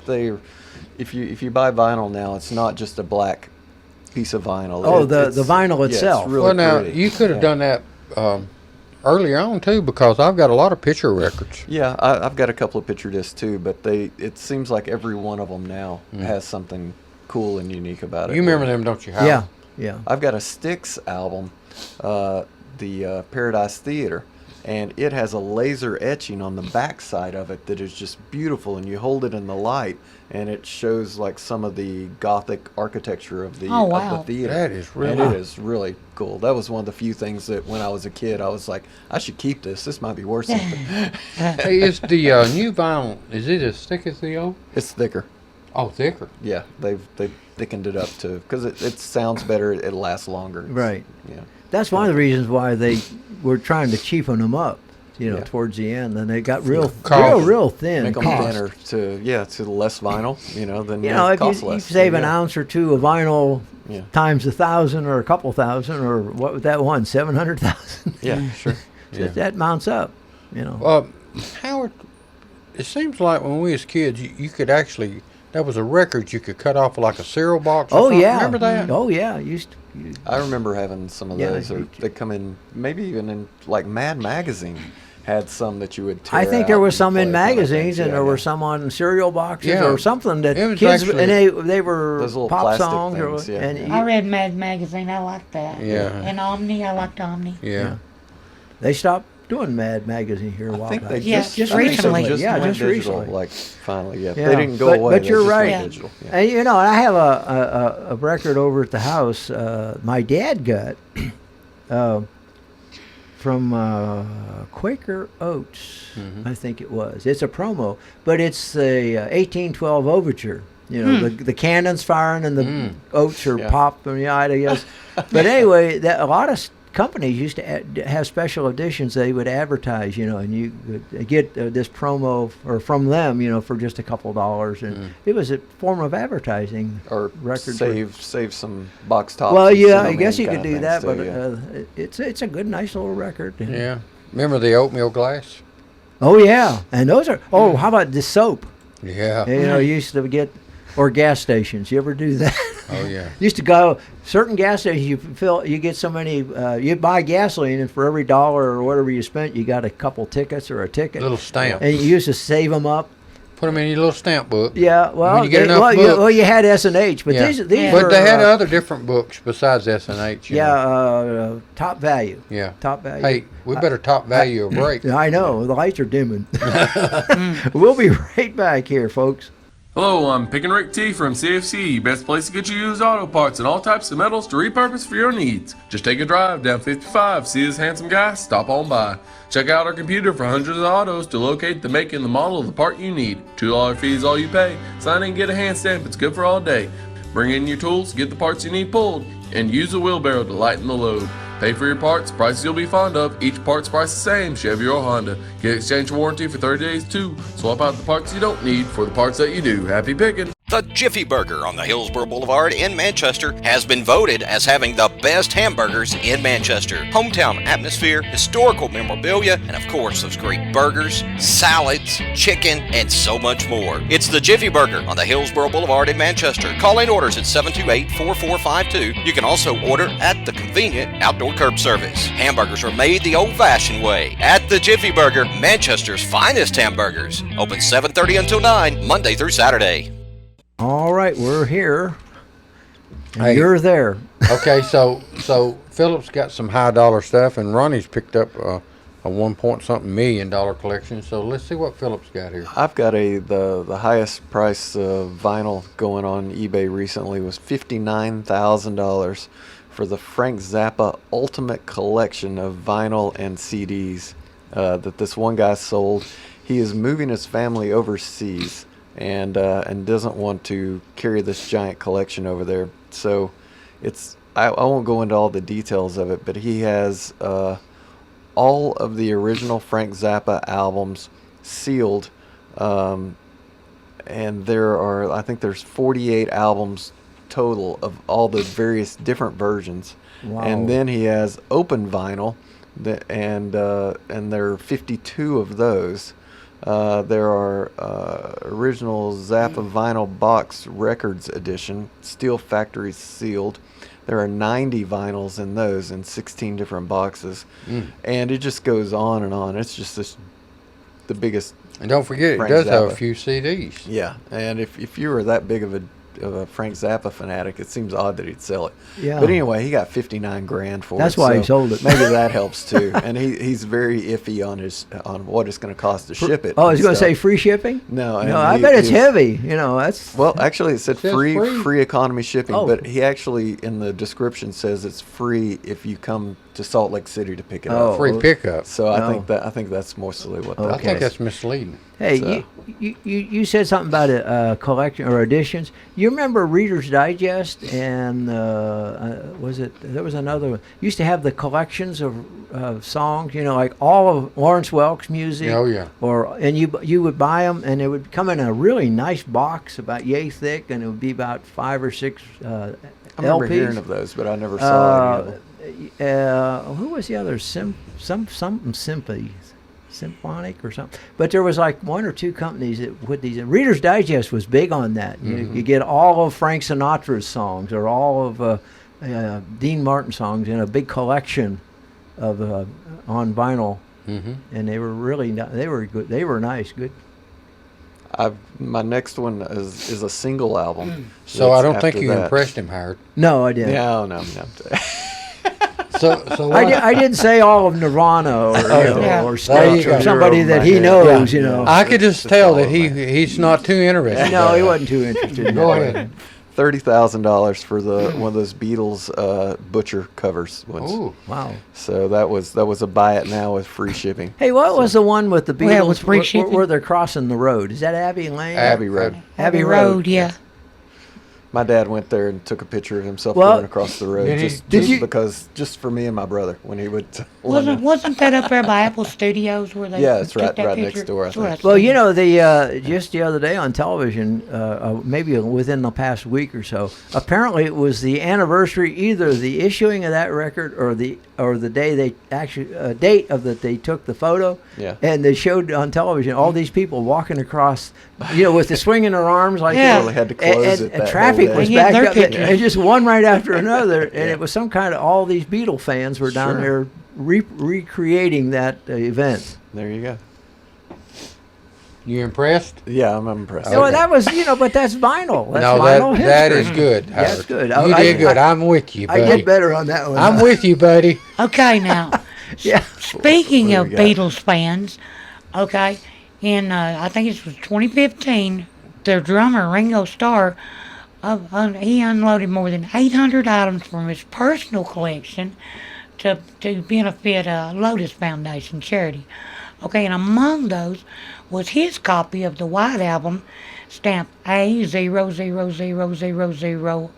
if you buy vinyl now, it's not just a black piece of vinyl. Oh, It's- the vinyl it's itself. really Well, now pretty. you could have done that earlier on too, because I've got a lot of picture records. Yeah, I've got a couple of picture discs too, but it seems like every one of them now has something cool and unique about it. You remember them, don't you, Howard? Yeah, yeah. I've got a Styx album, the Paradise Theater, and it has a laser etching on the back side of it that is just beautiful, and you hold it in the light, and it shows like some of the Gothic architecture of the, Oh, of wow. the theater. That is really- And it is really cool. That was one of the few things that when I was a kid, I was like, I should keep this. This might be worth something. Hey, is the new vinyl, is it as thick as the old? It's thicker. Oh, thicker. Yeah, they've thickened it up too, because it sounds better. It lasts longer. Right. Yeah. That's one of the reasons why they were trying to cheapen them up, Yeah. towards the end. And they got real thin. Make them cost. thinner to less vinyl, then You it know, if costs you less. save an Yeah. ounce or two of vinyl Yeah. times 1,000 or a couple thousand, or what was that one, 700,000? Yeah, sure. Yeah. That mounts up, Howard, it seems like when we was kids, you could actually, that was a record you could cut off like a cereal box. Or Oh, something. yeah. Remember that? Oh, yeah. I remember having some of Yeah, those. They come in, maybe even in like Mad Magazine had some that you would tear I think out there was and some in play kind of magazines, things. and Yeah, there were yeah. some on cereal boxes Yeah. or something that It was kids, actually- and they were Those little pop plastic songs. things, yeah. And I read Mad Magazine. I liked that. Yeah. And Omni. I liked Omni. Yeah. they stopped doing Mad Magazine here a I while think back. they Yeah, just I think they recently. Just Yeah, went just digital, recently. like finally, yeah. Yeah. They didn't go But- away. but they you're just went right. digital. Yeah. And I have a record over at the house. My dad got from Quaker Oats, I think it was. It's a promo, but it's the 1812 Overture. The cannons firing and the oats are Yeah. popping. I guess. But anyway, a lot of companies used to have special editions they would advertise, and you could get this promo or from them, for just a couple dollars, and it was a form of advertising. Or records save some box tops. Well, and yeah, send I them guess in you could kinda do that, things but too, yeah. it's a good, nice little record. Yeah. Remember the oatmeal glass? Oh yeah, and those are. Oh, how about the soap? Yeah. You used to get, or gas stations. You ever do that? Oh, yeah. Used to go certain gas stations. You get so many. You buy gasoline, and for every dollar or whatever you spent, you got a couple tickets or a ticket. Little stamp. And you used to save them up. Put them in your little stamp book. Yeah, well, When you get enough books. you had S&H, but Yeah. these But were, they had other different books besides S&H. top value. Yeah. Top value. Hey, we better top value a break. I know the lights are dimming. We'll be right back here, folks. Hello, I'm Pickin' Rick T from CFC, best place to get you used auto parts and all types of metals to repurpose for your needs. Just take a drive down 55, see this handsome guy, stop on by. Check out our computer for hundreds of autos to locate the make and the model of the part you need. $2 fee is all you pay. Sign in and get a hand stamp, it's good for all day. Bring in your tools, get the parts you need pulled, and use a wheelbarrow to lighten the load. Pay for your parts, prices you'll be fond of. Each part's price the same, Chevy or Honda. Get exchange warranty for 30 days too. Swap out the parts you don't need for the parts that you do. Happy picking! The Jiffy Burger on the Hillsborough Boulevard in Manchester has been voted as having the best hamburgers in Manchester. Hometown atmosphere, historical memorabilia, and of course those great burgers, salads, chicken, and so much more. It's the Jiffy Burger on the Hillsborough Boulevard in Manchester. Call in orders at 728-4452. You can also order at the convenient outdoor curb service. Hamburgers are made the old-fashioned way at the Jiffy Burger, Manchester's finest hamburgers. Open 7:30 until 9, Monday through Saturday. All right, we're here. And Hey. you're there. Okay, so Philip's got some high dollar stuff, and Ronnie's picked up a 1-point-something million dollar collection. So let's see what Philip's got here. I've got the highest price vinyl going on eBay recently was $59,000 for the Frank Zappa Ultimate Collection of vinyl and CDs that this one guy sold. He is moving his family overseas and doesn't want to carry this giant collection over there. So I won't go into all the details of it, but he has all of the original Frank Zappa albums sealed, and I think there's 48 albums total of all the various different versions. Wow. And then he has open vinyl, and there are 52 of those. There are original Zappa vinyl box records edition, Steel Factory sealed. There are 90 vinyls in those in 16 different boxes, and it just goes on and on. It's just the biggest. And don't forget, Frank it does have Zappa. a few CDs. Yeah, and if you were that big of a Frank Zappa fanatic, it seems odd that he'd sell it. Yeah. But anyway, he got 59 grand for it. That's why he so sold it. Maybe that helps too. And he's very iffy on what it's going to cost to ship it. Oh, I was and going to say stuff. free shipping? No, and No, I he- bet it's he was- heavy. You know, that's. Well, actually, it said It says free free. economy shipping, Oh. but he actually in the description says it's free if you come to Salt Lake City to pick it Oh. up. Free pickup. So No. I think that's mostly what I that Okay. think was. that's misleading. Hey, So- you said something about a collection or editions. You remember Reader's Digest and was it? There was another one. Used to have the collections of songs. You know, like all of Lawrence Welk's music. Oh, yeah. And you would buy them, and it would come in a really nice box about yay thick, and it would be about 5 or 6 I remember LPs. hearing of those, but I never saw any of them. Who was the other? Something Symphonic or something. But there was like 1 or 2 companies that put these in. Reader's Digest was big on that. You get all of Frank Sinatra's songs or all of Dean Martin songs in a big collection of on vinyl, and they were really they were good. They were nice, good. My next one is a single album. So I that's don't think after you that. impressed him, Howard. No, I didn't. No. So I didn't say all of Nirvana or Yeah. or There you Styx go. or somebody You're that over he my head. knows. Yeah. You know. I could just Just tell all that of my he's not too interested. No, he wasn't too interested. In Go that. ahead. $30,000 for one of those Beatles Butcher covers ones. Ooh. Wow. So that was a buy it now with free shipping. Hey, what was the one with the Beatles Well, with free shipping? where they're crossing the road? Is that Abbey Lane? Abbey Road. Abbey Road, Road. yeah. My dad went there and took a picture of himself Well, going across the road did he- just for me and my brother when he would. Wasn't that up there by Apple Studios where they Yeah, it's took right- that right picture? next door, I That's what think. Well, said. you know, just the other day on television, maybe within the past week or so, apparently it was the anniversary, either the issuing of that record or the day they actually date of that they took the photo. Yeah. And they showed on television all these people walking across, with the swinging their arms like Yeah. that. Really had to close it And that traffic whole was day. Yeah, backed their up, picture. and just one right after another, and Yeah. it was some kind of all these Beatle fans were down Sure. there recreating that event. There you go. You impressed? Yeah, I'm impressed. So Okay. that was, but that's vinyl. That's No, vinyl that history. is good, Howard. That's good. You I- did good. I- I'm with you, I buddy. did better on that one. I'm with you, buddy. Okay, now, Yeah. speaking What of do we got? Beatles fans, okay, in I think it was 2015, their drummer Ringo Starr, he unloaded more than 800 items from his personal collection to benefit Lotus Foundation charity. Okay, and among those was his copy of the White Album, stamped A000001.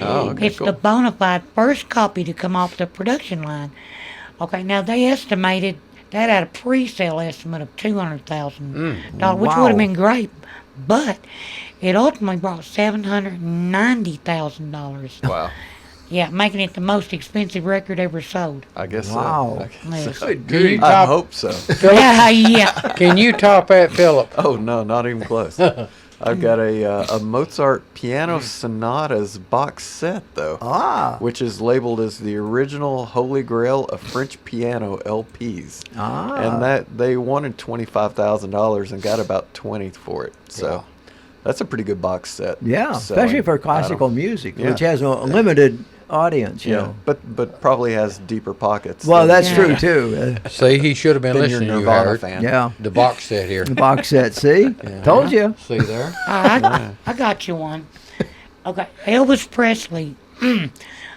Oh, okay, It's cool. the bona fide first copy to come off the production line. Okay, now they estimated that had a pre-sale estimate of $200,000, which Wow. would have been great, but it ultimately brought $790,000. Wow. Yeah, making it the most expensive record ever sold. I guess Wow. so. I guess so. Yes. Can you I top, hope so. Yeah. can you top that, Philip? Oh no, not even close. I've got a Mozart Piano Sonatas box set though, which is labeled as the original Holy Grail of French piano LPs. And that they wanted $25,000 and got about 20 for it. So that's a pretty good box set. Yeah, selling especially for item. classical music, Yeah. which has a limited audience, you Yeah, know. but probably has deeper pockets. Well, than- that's Yeah. true too. See, he should have been than your listening to you, Nirvana Howard. fan. Yeah, The box set here. the box set. See, told you. See there? I got you one. Okay, Elvis Presley.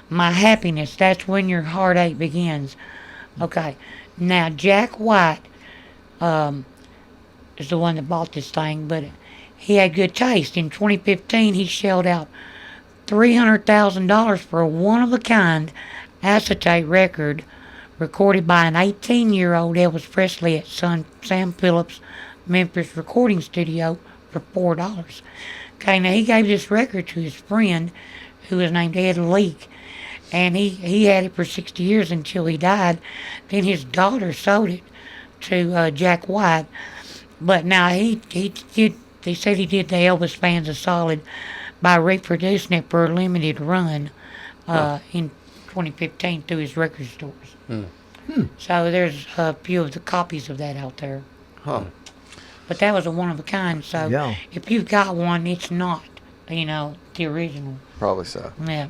My happiness, that's when your heartache begins. Okay. Now, Jack White is the one that bought this thing, but he had good taste. In 2015, he shelled out $300,000 for a one-of-a-kind acetate record recorded by an 18-year-old Elvis Presley at Sam Phillips Memphis recording studio for $4. Okay, now he gave this record to his friend, who was named Ed Leake, and he had it for 60 years until he died. Then his daughter sold it to Jack White, but now he said he did the Elvis fans a solid by reproducing it for a limited run in 2015 through his record stores. So there's a few of the copies of that out there. Huh. But that was a one of a kind. So Yeah. if you've got one, it's not, the original. Probably so. Yeah.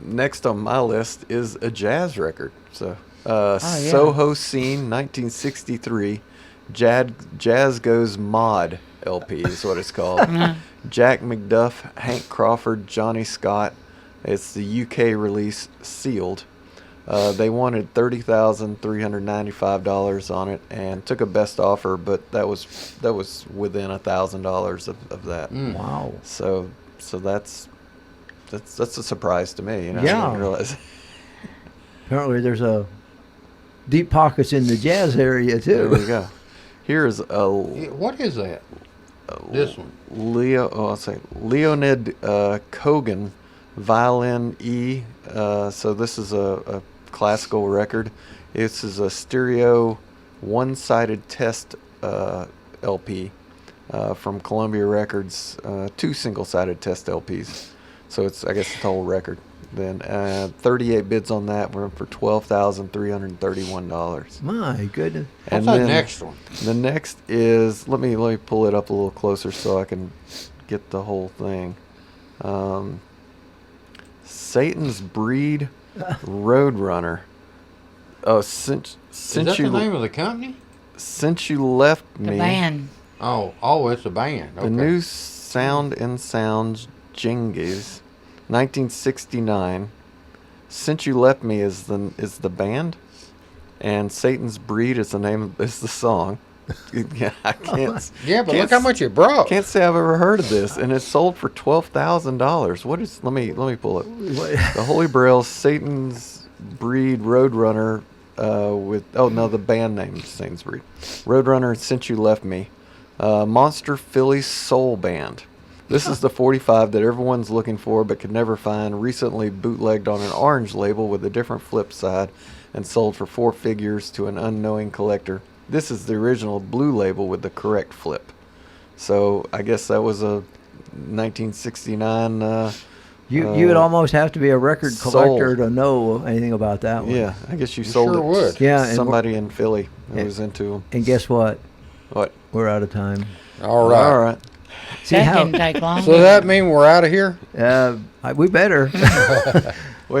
Next on my list is a jazz record. So, yeah. Soho Scene, 1963. Jazz Goes Mod LP is what it's called. Jack McDuff, Hank Crawford, Johnny Scott. It's the UK release, sealed. They wanted $30,395 on it and took a best offer, but that was within $1,000 of that. Wow. So that's a surprise to me. I Yeah. didn't realize. Apparently, there's a deep pockets in the jazz area There we too. go. Here's a What is that? This one. Leonid Kogan, violin E. So this is a classical record. This is a stereo one-sided test LP from Columbia Records. 2 single-sided test LPs. So I guess it's the whole record. Then 38 bids on that were for $12,331. My goodness. What's that next one? The next is let me pull it up a little closer so I can get the whole thing. Satan's Breed Roadrunner. Oh, since Is that you the name of the company? since you left The me, band. Oh, it's a band. Okay. the new Sound and Sounds Jengiz, 1969. Since You Left Me is the band, and Satan's Breed is the song. Yeah, I can't. Yeah, but can't look how much it brought. Can't say I've ever heard of this, and it's sold for $12,000. What is? Let me pull it. The Holy Grail, Satan's Breed Roadrunner, the band name is Satan's Breed Roadrunner. Since You Left Me, Monster Philly Soul Band. This is the 45 that everyone's looking for but could never find. Recently bootlegged on an orange label with a different flip side, and sold for 4 figures to an unknowing collector. This is the original blue label with the correct flip. So I guess that was a 1969. You would almost have to be a record collector soul. to know anything about that one. Yeah, I guess you sold sure it. would. Yeah, and somebody in Philly who Yeah. was into them. And guess what? What? We're out of time. All right. All right. See That how? didn't take long. So that mean we're out of here? We better. Wait,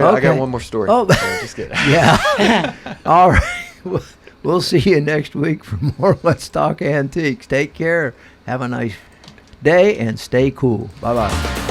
I got Okay. one more story. Oh. No, just kidding. Yeah. All right. We'll see you next week for more Let's Talk Antiques. Take care. Have a nice day and stay cool. Bye-bye.